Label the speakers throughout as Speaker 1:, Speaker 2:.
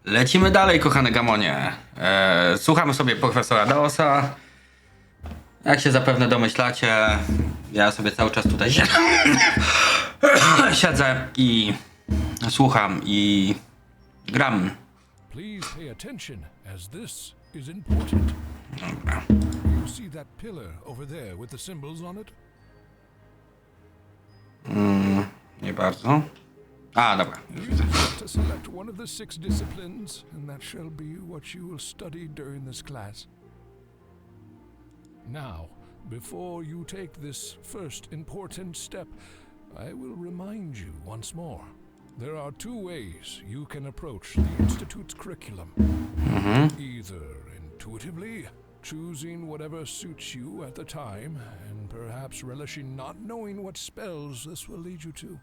Speaker 1: Lecimy dalej, kochane gamonie. Słuchamy sobie profesora Daosa. Jak się zapewne domyślacie, ja sobie cały czas tutaj siedzę i słucham i gram.
Speaker 2: Please pay attention, as this is important.
Speaker 1: Dobra.
Speaker 2: You see that pillar over there with the symbols on it?
Speaker 1: Nie bardzo. A, dobra. Już widzę.
Speaker 2: To select one of the 6 disciplines, and that shall be what you will study during this class. Now, before you take this first important step, I will remind you once more. There are 2 ways you can approach the Institute's curriculum. Either intuitively, choosing whatever suits you at the time, and perhaps relishing not knowing what spells this will lead you to.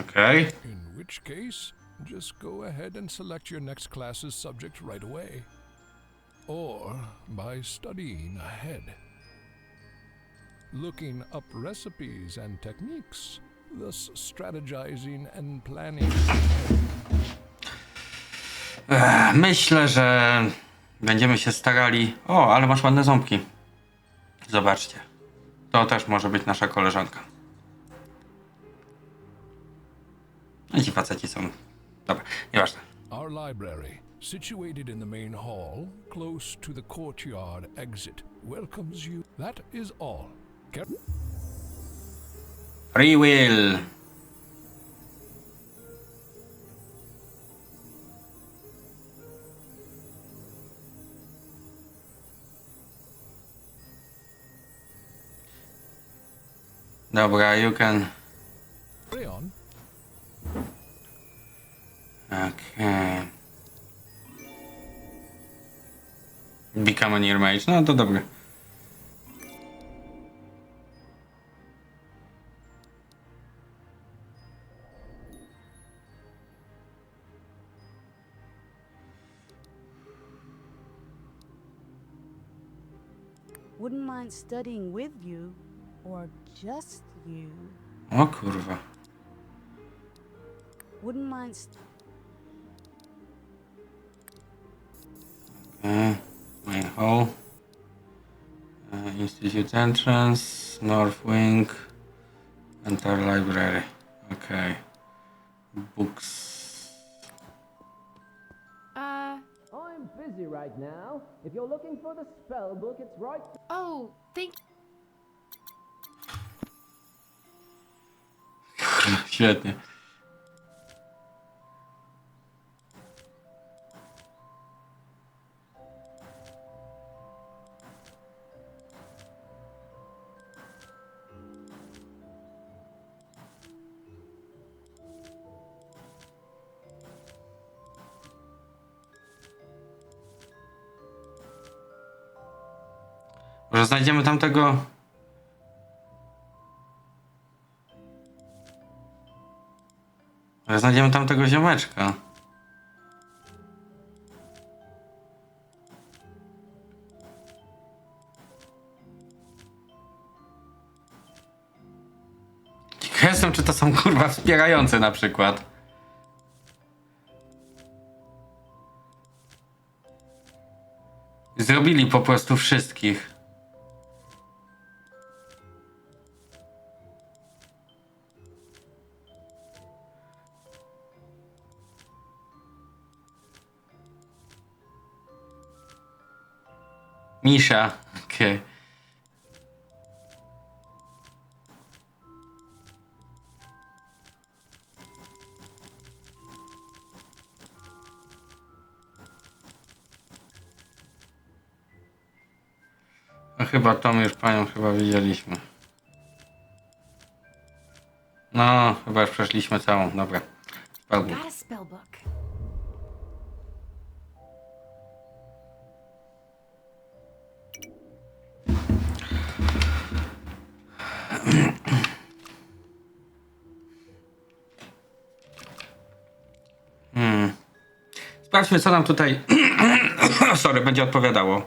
Speaker 1: Okej.
Speaker 2: In which case, just go ahead and select your next class's subject right away. Or by studying ahead. Looking up recipes and techniques, thus strategizing and planning.
Speaker 1: Myślę, że będziemy się starali... O, ale masz ładne ząbki. Zobaczcie. To też może być nasza koleżanka. I ci faceci są... Dobra, nieważne.
Speaker 2: Our library, situated in the main hall, close to the courtyard exit, welcomes you. That is all.
Speaker 1: Free will. Dobra, you can...
Speaker 2: Carry on.
Speaker 1: Okay. Become a Near-Mage. No to dobre.
Speaker 3: Wouldn't mind studying with you, or just you.
Speaker 1: O kurwa.
Speaker 3: Wouldn't mind.
Speaker 1: Okay. Main hall. Institute entrance. North wing. Enter library. Okay. Books.
Speaker 4: I'm busy right now. If you're looking for the spell book, it's right.
Speaker 5: Oh, thank
Speaker 1: Świetnie. Może znajdziemy tamtego... Może znajdziemy tamtego ziomeczka. Ciekaw jestem, czy to są kurwa wspierające na przykład. Zrobili po prostu wszystkich. Misza, okej. No chyba tą już panią chyba widzieliśmy. No, chyba już przeszliśmy całą, dobra. Spadł.
Speaker 5: got a spell book.
Speaker 1: Sprawdźmy, co nam tutaj sorry, będzie odpowiadało.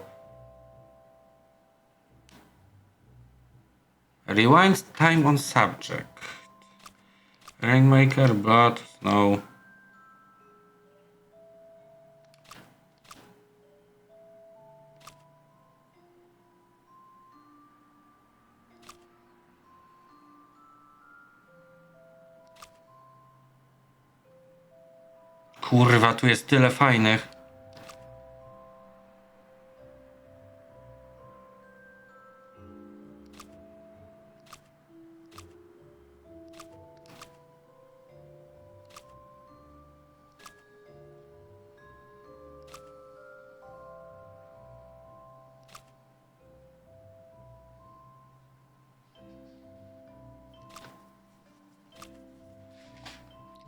Speaker 1: Rewind time on subject. Rainmaker, blood, snow. Kurwa, tu jest tyle fajnych.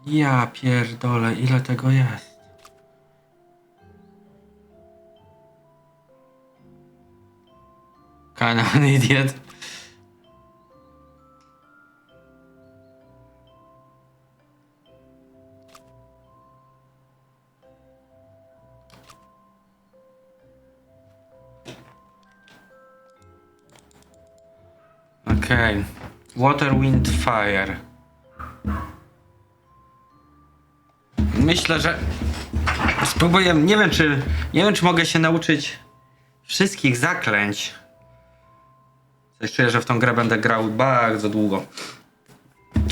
Speaker 1: Ja pierdolę, ile tego jest. Kanał idiot. Okej. Water, wind, fire. Myślę, że spróbuję, nie wiem czy mogę się nauczyć wszystkich zaklęć. Coś czuję, że w tą grę będę grał bardzo długo.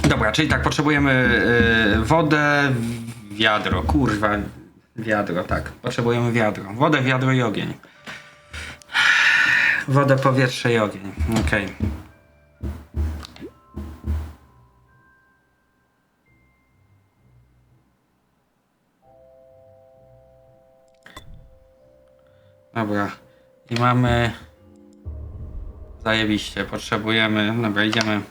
Speaker 1: Dobra, czyli tak, potrzebujemy wodę, wiadro, kurwa, wiadro, tak, potrzebujemy wiadro. Wodę, wiadro i ogień. Wodę, powietrze i ogień, okej. Dobra, i mamy... Zajebiście, potrzebujemy... Dobra, idziemy.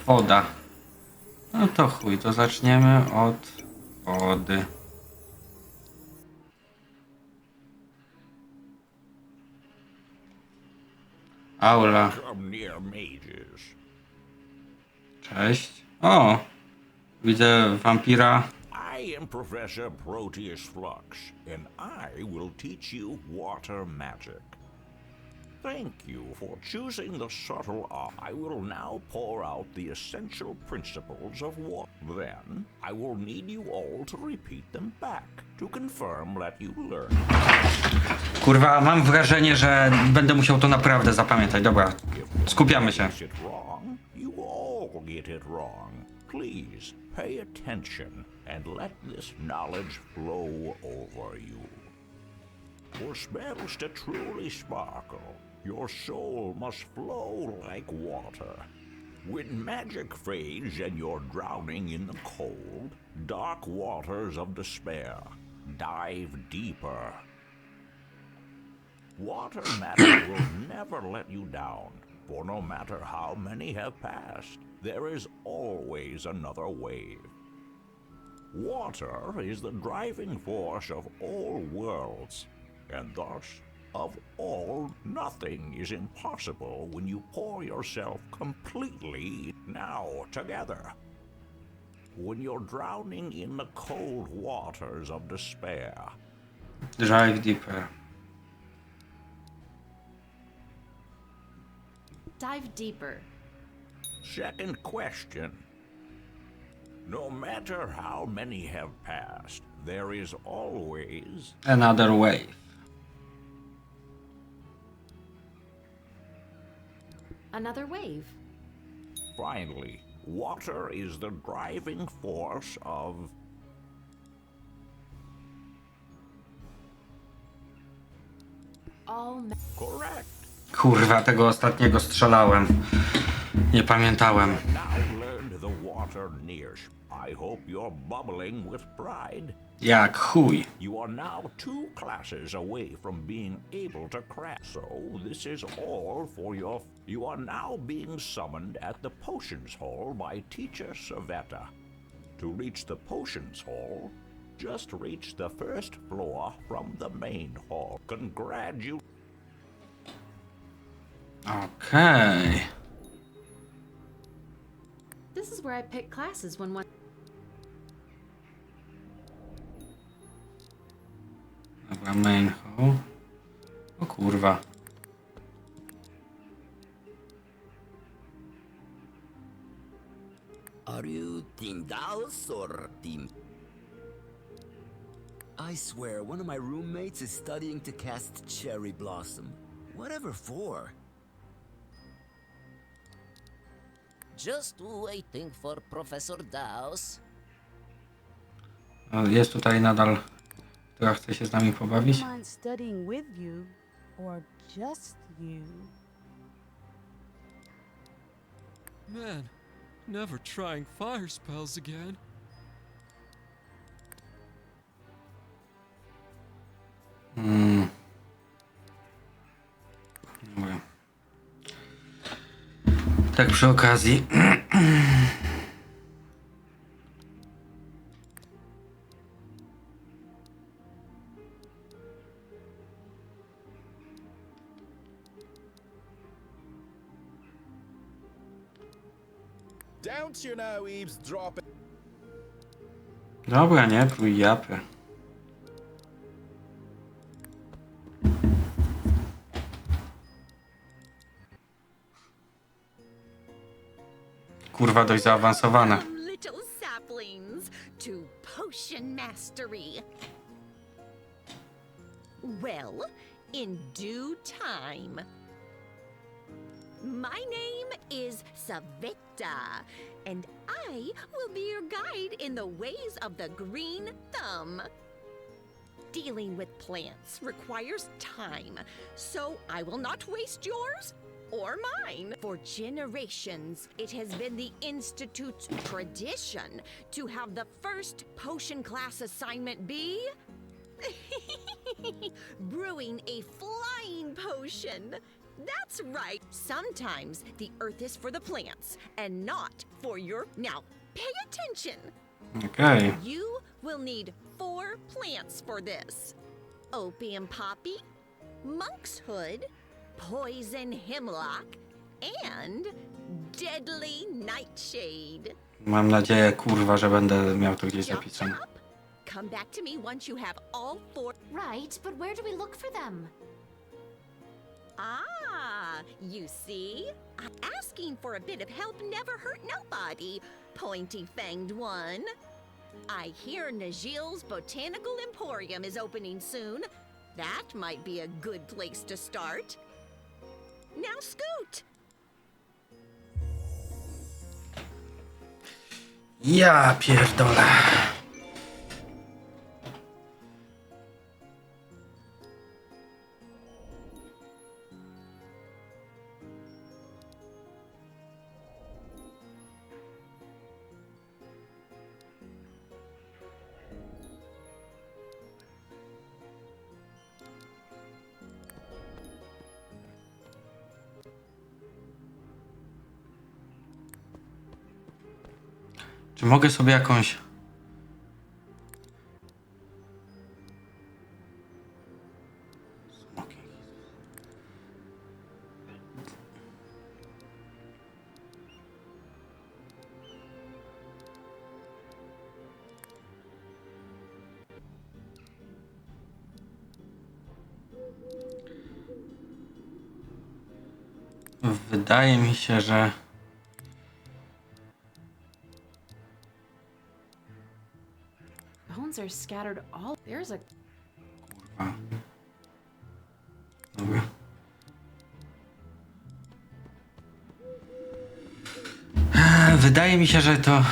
Speaker 1: Woda. No to chuj, to zaczniemy od wody. Aula.
Speaker 5: Near-Mages.
Speaker 1: Cześć. O! Widzę wampira.
Speaker 5: I am Professor Proteus Flux, and I will teach you water magic. Thank you for choosing the subtle art. I will now pour out the essential principles of water. Then, I will need you all to repeat them back to confirm that you learned.
Speaker 1: Kurwa, mam wrażenie, że będę musiał to naprawdę zapamiętać. Dobra, skupiamy się.
Speaker 5: Get it wrong, you all get it wrong. Please pay attention and let this knowledge flow over you. For spells to truly sparkle, your soul must flow like water. When magic fades and you're drowning in the cold, dark waters of despair, dive deeper. Water magic will never let you down, for no matter how many have passed, there is always another wave. Water is the driving force of all worlds, and thus, of all, nothing is impossible when you pour yourself completely now together. When you're drowning in the cold waters of despair,
Speaker 1: Drive deeper.
Speaker 6: Dive deeper.
Speaker 5: second question. No matter how many have passed, there is always
Speaker 1: Another wave.
Speaker 6: Another wave.
Speaker 5: finally, water is the driving force of correct.
Speaker 1: Kurwa, tego ostatniego strzelałem. Nie pamiętałem.
Speaker 5: Now learned the water nears. I hope you're bubbling with pride.
Speaker 1: Jak chuj.
Speaker 5: You are now 2 classes away from being able to craft. So this is all for your... You are now being summoned at the Potions Hall by Teacher Savetta. To reach the Potions Hall, just reach the first floor from the main hall.
Speaker 1: Okej.
Speaker 6: This is where I pick classes when one.
Speaker 1: Dobra, main hall. O kurwa.
Speaker 7: Are you Team Dallas or Team... I swear, one of my roommates is studying to cast Cherry Blossom. Whatever for?
Speaker 4: Just waiting for Professor Daos.
Speaker 1: Jest tutaj nadal, która chce się z nami pobawić.
Speaker 3: Wouldn't mind studying with you, or just you.
Speaker 8: Man, never trying fire spells again.
Speaker 1: Dobra. Tak przy okazji.
Speaker 9: Don't you know eavesdropping?
Speaker 1: Dobra, nie prój japy. Kurwa, dość zaawansowane.
Speaker 6: Come, little saplings, to potion mastery. Well, in due time. My name is Savita, and I will be your guide in the ways of the green thumb. Dealing with plants requires time, so I will not waste yours or mine. For generations, it has been the Institute's tradition to have the first potion class assignment be brewing a flying potion. That's right. Sometimes the earth is for the plants and not for your... Now, pay attention.
Speaker 1: Okej.
Speaker 6: You will need 4 plants for this. Opium poppy, monk's hood, poison hemlock, and deadly nightshade.
Speaker 1: Mam nadzieję, kurwa, że będę miał to gdzieś
Speaker 6: Chop,
Speaker 1: zapisane.
Speaker 6: chop. Come back to me once you have all 4.
Speaker 10: Right, but where do we look for them?
Speaker 6: Ah, you see? Asking for a bit of help never hurt nobody, pointy-fanged one. I hear Najil's Botanical Emporium is opening soon. That might be a good place to start. Now scoot!
Speaker 1: Ja pierdolę. Czy mogę sobie jakąś... Wydaje mi się, że...
Speaker 10: Bones are scattered all. There's a.
Speaker 1: Kurwa. Dobra. Wydaje mi się, że to...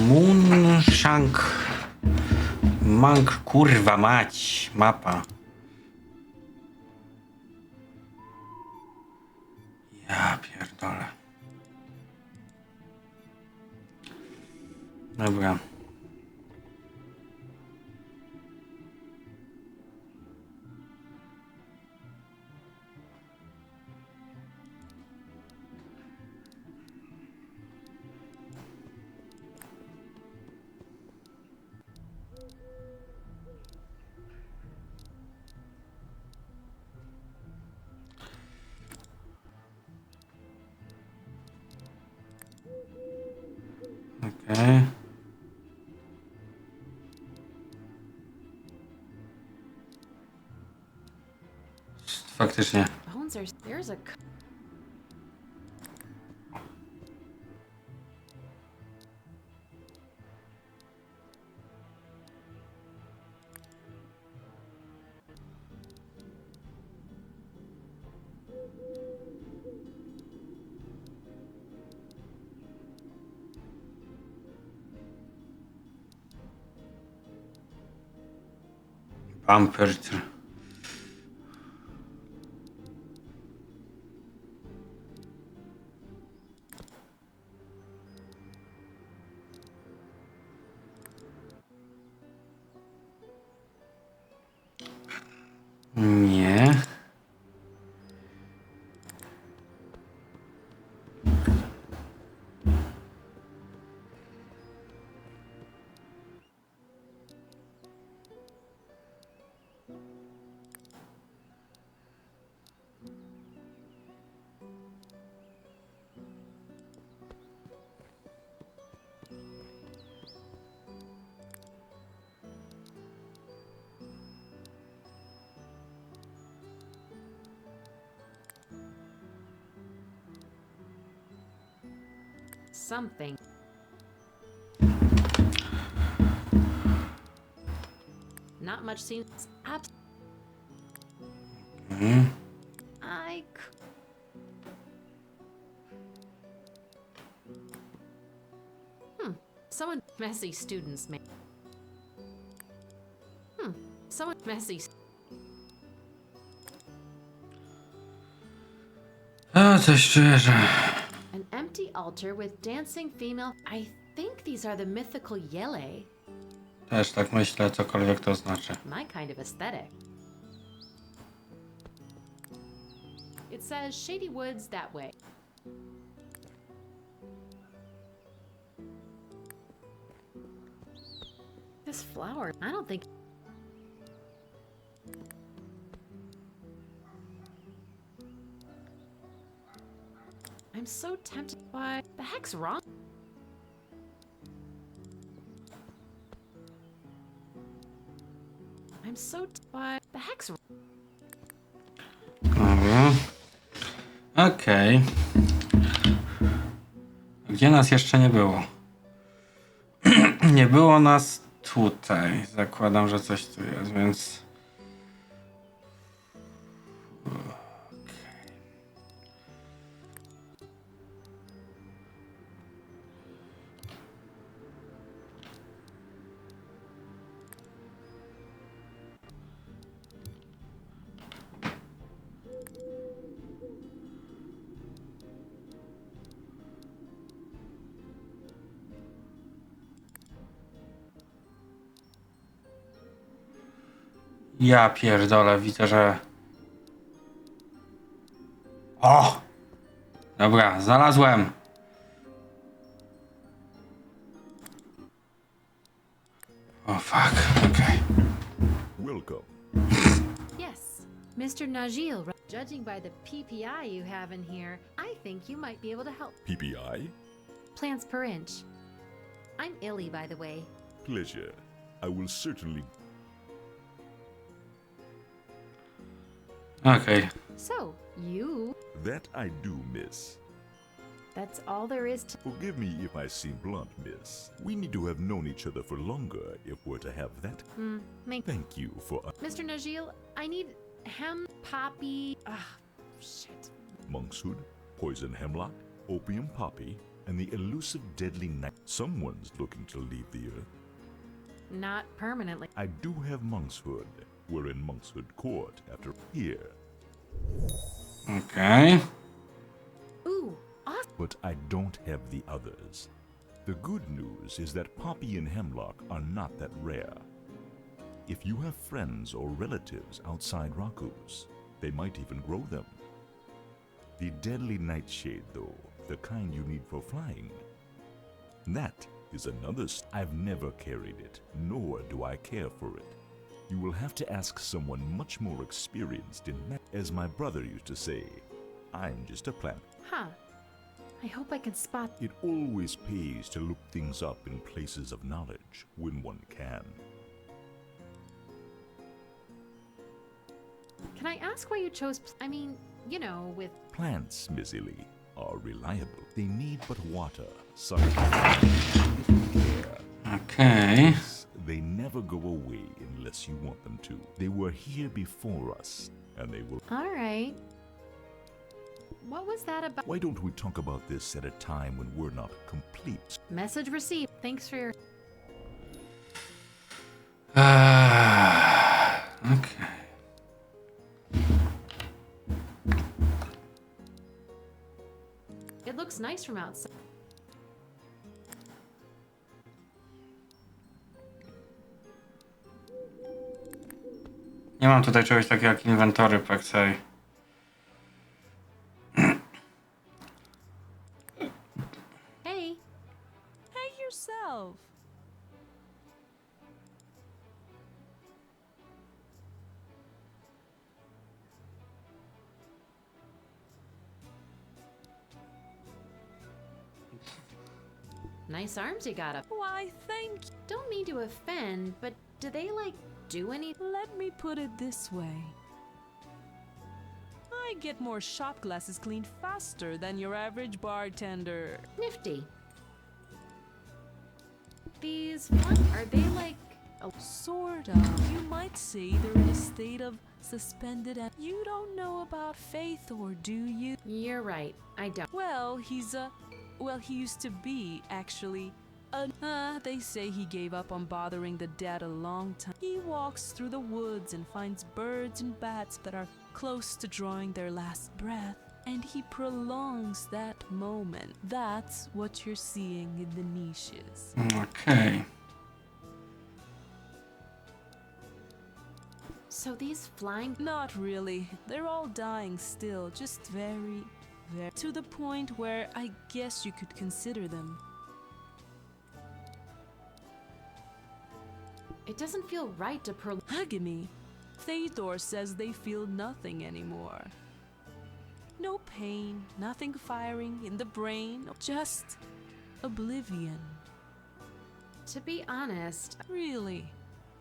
Speaker 1: Moonshank... Mank, kurwa mać, mapa. Ja pierdolę. Dobra. Okej. faktycznie.
Speaker 10: Bones are. There's a.
Speaker 1: Bumper. Nie.
Speaker 10: Something. Not much seems. I. Someone messy students may. Someone messy.
Speaker 1: A, coś czuję, że...
Speaker 10: An empty altar with dancing female. I think these are the mythical Yele.
Speaker 1: Też tak myślę, cokolwiek to znaczy.
Speaker 10: My kind of aesthetic. It says Shady Woods that way. This flower, I don't think. I'm so tempted by the heck's wrong. I'm so by the heck's wrong.
Speaker 1: Dobra. Okej. Gdzie nas jeszcze nie było? Nie było nas tutaj. Zakładam, że coś tu jest, więc... Ja pierdolę, widzę, że... O! Dobra, znalazłem! O fuck, okej.
Speaker 5: Welcome.
Speaker 10: Yes, Mr. Najil. Judging by the PPI you have in here, I think you might be able to help.
Speaker 5: PPI?
Speaker 10: Plants per inch. I'm Illy, by the way.
Speaker 5: Pleasure. I will certainly...
Speaker 1: Okej.
Speaker 10: So, you...
Speaker 5: That I do, miss.
Speaker 10: That's all there is to...
Speaker 5: Forgive me if I seem blunt, miss. We need to have known each other for longer if we're to have that. Thank you for...
Speaker 10: Mr. Najil, I need hem, poppy... shit.
Speaker 5: Monkshood, poison hemlock, opium poppy, and the elusive deadly night. Someone's looking to leave the earth.
Speaker 10: Not permanently.
Speaker 5: I do have monkshood. We're in monkshood court after here.
Speaker 1: Okej.
Speaker 10: Ooh, awesome.
Speaker 5: But I don't have the others. The good news is that poppy and hemlock are not that rare. If you have friends or relatives outside Rakus, they might even grow them. The deadly nightshade, though, the kind you need for flying, that is another. I've never carried it, nor do I care for it. You will have to ask someone much more experienced in magic. As my brother used to say, I'm just a plant.
Speaker 10: Huh. I hope I can spot...
Speaker 5: It always pays to look things up in places of knowledge when one can.
Speaker 10: Can I ask why you chose? I mean, you know, with
Speaker 5: Plants, Miss Illy, are reliable. They need but water, sunlight, and care.
Speaker 1: Okej.
Speaker 5: They never go away unless you want them to. They were here before us, and they will.
Speaker 10: all right. What was that about?
Speaker 5: Why don't we talk about this at a time when we're not complete?
Speaker 10: Message received. Thanks for your.
Speaker 1: Okej.
Speaker 10: It looks nice from outside.
Speaker 1: Nie mam tutaj czegoś takiego jak inwentory per se.
Speaker 10: Hey,
Speaker 3: Hey yourself.
Speaker 10: nice arms you got up.
Speaker 3: Why, thank you.
Speaker 10: Don't mean to offend, but do they like do any?
Speaker 3: Let me put it this way. I get more shot glasses cleaned faster than your average bartender.
Speaker 10: Nifty. These are they like? Oh,
Speaker 3: Sort of. You might say they're in a state of suspended and you don't know about Faith, or do you?
Speaker 10: you're right. I don't.
Speaker 3: Well, he used to be, actually. They say he gave up on bothering the dead a long time. He walks through the woods and finds birds and bats that are close to drawing their last breath, and he prolongs that moment. That's what you're seeing in the niches.
Speaker 1: Okej.
Speaker 10: So these flying.
Speaker 3: Not really. They're all dying still, just very, very to the point where I guess you could consider them.
Speaker 10: It doesn't feel right to
Speaker 3: Agony. Theodore says they feel nothing anymore. No pain, nothing firing in the brain, just oblivion.
Speaker 10: To be honest,
Speaker 3: Really,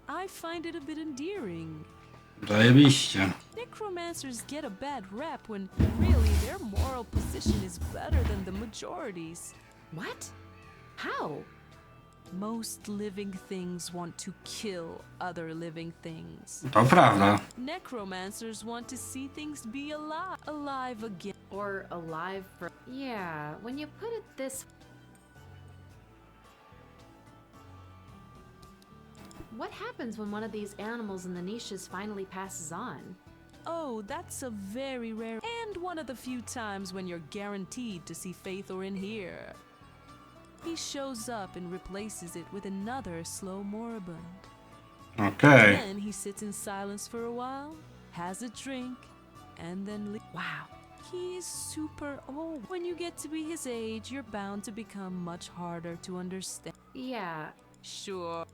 Speaker 3: I find it a bit endearing.
Speaker 1: Zajebiście.
Speaker 3: Necromancers get a bad rep when really their moral position is better than the majority's.
Speaker 10: what? How?
Speaker 3: Most living things want to kill other living things.
Speaker 1: To prawda.
Speaker 3: Necromancers want to see things be alive again.
Speaker 10: Or alive for. Yeah, when you put it this. What happens when one of these animals in the niches finally passes on?
Speaker 3: Oh, that's a very rare and one of the few times when you're guaranteed to see Faithor in here. He shows up and replaces it with another slow moribund.
Speaker 1: Okej.
Speaker 3: Then he sits in silence for a while, has a drink, and then
Speaker 10: Wow.
Speaker 3: He's super old. When you get to be his age, you're bound to become much harder to understand.
Speaker 10: Yeah.
Speaker 3: Sure.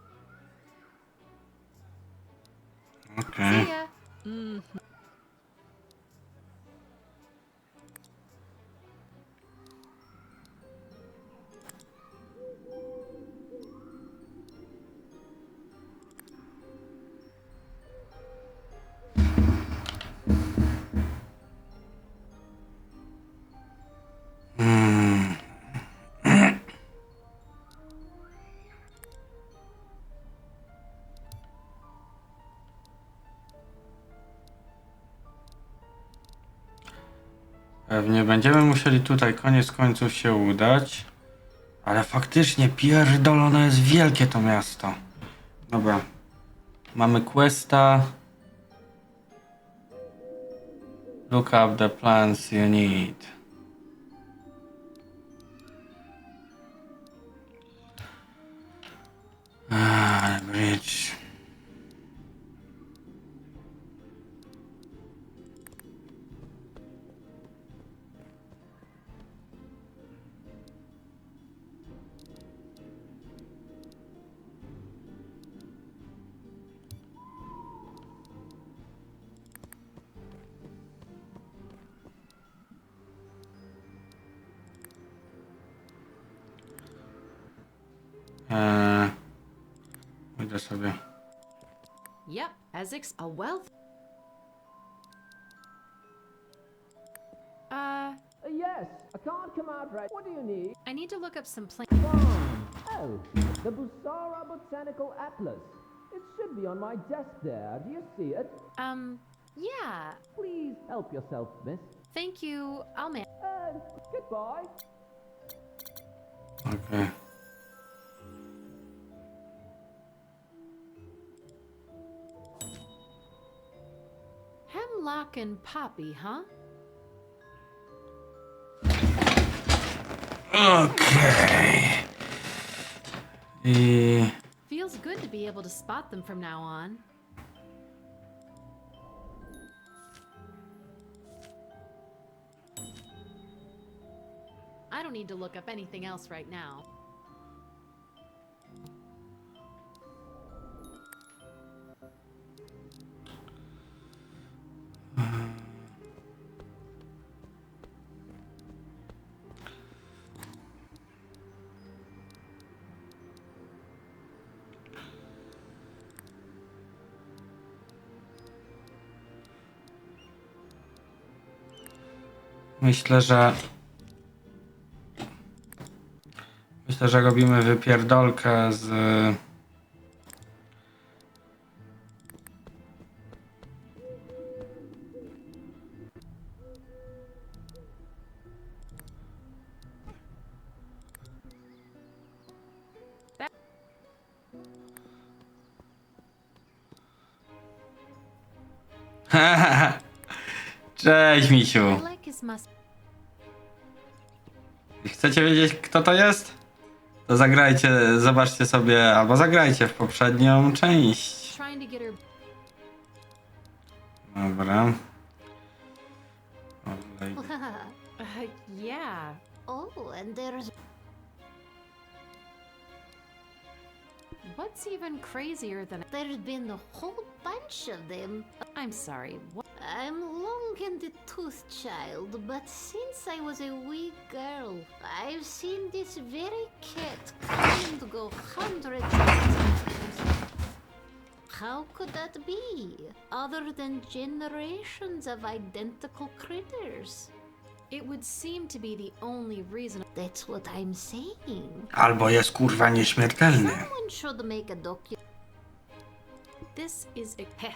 Speaker 1: Okej.
Speaker 10: See ya.
Speaker 1: Pewnie będziemy musieli tutaj koniec końców się udać. Ale faktycznie pierdolone jest wielkie to miasto. Dobra. Mamy questa. Look up the plants you need. Bridge. Pójdę sobie.
Speaker 10: Yep, as a wealth.
Speaker 4: Yes, I can't come out right. What do you need?
Speaker 10: I need to look up some plants.
Speaker 4: Oh, the Busara Botanical Atlas. It should be on my desk there. Do you see it?
Speaker 10: Yeah.
Speaker 4: Please help yourself, miss.
Speaker 10: Thank you. I'll man.
Speaker 4: Goodbye.
Speaker 1: Okej.
Speaker 10: Hemlock and poppy, huh?
Speaker 1: Okej. I...
Speaker 10: Feels good to be able to spot them from now on. I don't need to look up anything else right now.
Speaker 1: Myślę, że robimy wypierdolkę z... Cześć, misiu.
Speaker 10: I like his
Speaker 1: Chcecie wiedzieć, kto to jest? To zagrajcie, zobaczcie sobie, albo zagrajcie w poprzednią część.
Speaker 10: trying to get her.
Speaker 1: Dobra.
Speaker 10: Yeah.
Speaker 6: Oh, and there's...
Speaker 10: What's even crazier than
Speaker 6: There's been a whole bunch of them.
Speaker 10: I'm sorry. What?
Speaker 6: I'm long in the tooth, child, but since I was a wee girl, I've seen this very cat come and go hundreds of times. How could that be, other than generations of identical critters?
Speaker 10: It would seem to be the only reason.
Speaker 6: That's what I'm saying.
Speaker 1: Albo jest kurwa nieśmiertelny.
Speaker 6: Someone should make a document.
Speaker 10: This is a heh.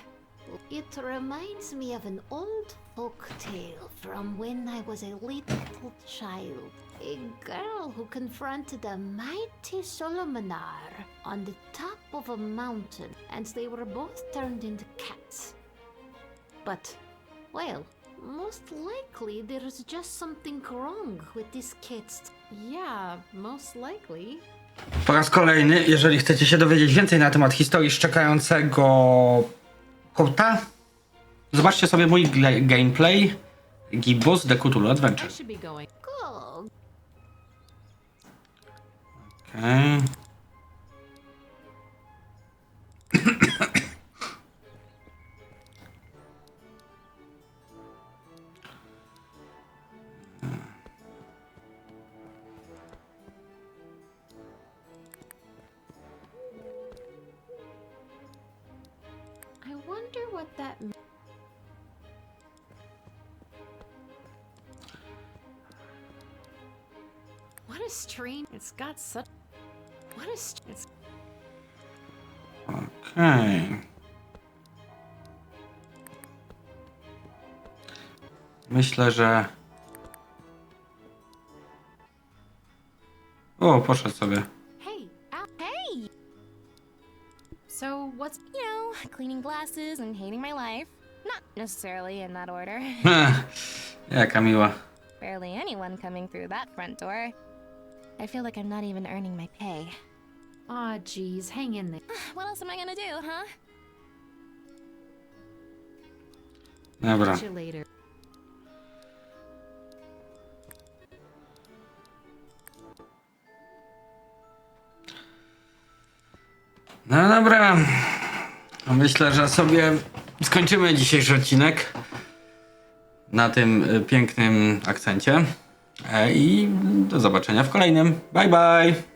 Speaker 6: It reminds me of an old folk tale from when I was a little child. A girl who confronted a mighty Solomonar on the top of a mountain, and they were both turned into cats. But, well, most likely there's just something wrong with this cat's...
Speaker 10: Yeah, most likely.
Speaker 1: Po raz kolejny, jeżeli chcecie się dowiedzieć więcej na temat historii szczekającego kota, zobaczcie sobie mój gameplay Gibbous The Cthulhu
Speaker 10: I
Speaker 1: Adventure.
Speaker 10: should be going.
Speaker 6: Go!
Speaker 1: Okej.
Speaker 10: I wonder what that. What a stream! It's got such. What a. It's.
Speaker 1: Okej. Myślę, że... O, poszedł sobie.
Speaker 10: Hey, hey. So what's
Speaker 9: You know, cleaning glasses and hating my life. Not necessarily in that order.
Speaker 1: Jaka miła.
Speaker 9: Barely anyone coming through that front door. I feel like I'm not even earning my pay.
Speaker 10: Aw, geez, hang in there.
Speaker 9: What else am I gonna do, huh?
Speaker 1: Dobra.
Speaker 10: See you later.
Speaker 1: No dobra. Myślę, że sobie skończymy dzisiejszy odcinek na tym pięknym akcencie. I do zobaczenia w kolejnym. Bye bye!